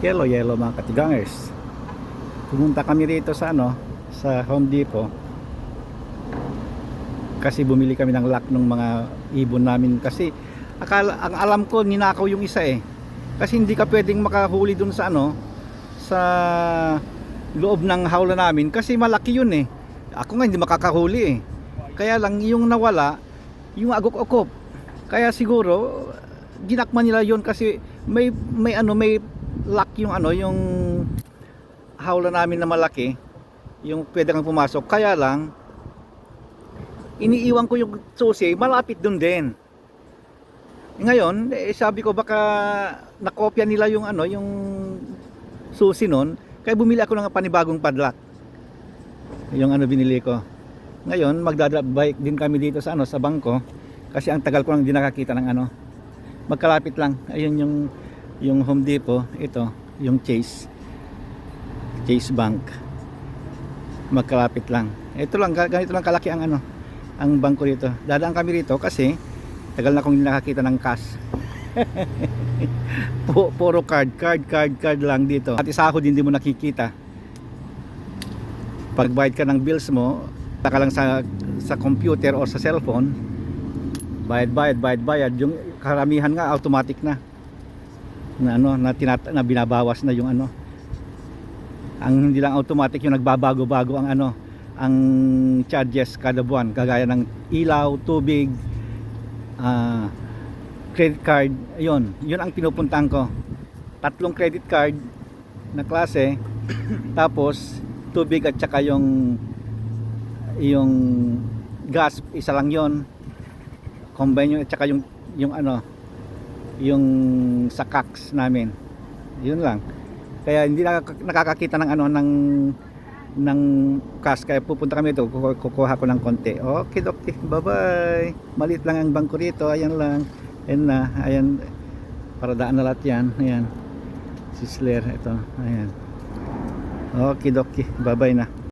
Yellow mga katigangers. Pumunta kami rito sa sa Home Depot kasi bumili kami ng lock ng mga ibon namin kasi ang alam ko ninakaw yung isa kasi hindi ka pwedeng makahuli dun sa sa loob ng hawla namin kasi malaki yun ako nga hindi makakahuli kaya lang yung nawala yung agok-okop, kaya siguro ginakman nila yun kasi may lock yung yung hawla namin na malaki, yung pwede kang pumasok, kaya lang iniiwan ko yung susi malapit dun din. Ngayon sabi ko baka nakopya nila yung yung susi nun, kaya bumili ako ng panibagong padlock, yung binili ko. Ngayon magdadrive din kami dito sa sa bangko kasi ang tagal ko nang di nakakita ng magkalapit lang. Ayun yung Home Depot, ito yung Chase Bank, magkalapit lang. Ito lang, ganito lang kalaki ang ang bangko dito. Dadaan kami rito kasi tagal na akong nakakita ng cash. Puro card lang dito. At isa ako din, hindi mo nakikita. Pag bayad ka ng bills mo, taka lang sa computer o sa cellphone, bayad. Yung karamihan nga automatic na na binabawas na yung ang hindi lang automatic, yung nagbabago-bago ang charges kada buwan, kagaya ng ilaw, tubig, credit card. Yun ang pinupuntahan ko, 3 credit card na klase tapos tubig at saka yung gas, isa lang yon, combine yun, at saka yung sa CAX namin, yun lang. Kaya hindi nakakakita ng ng cash, kaya pupunta kami dito, kukuha ko ng konti. Okay, bye bye. Maliit lang ang bangko dito, ayan lang, ayan, para daan na lahat yan. Ayan, Sizzler, ito, ayan. Okay, bye bye na.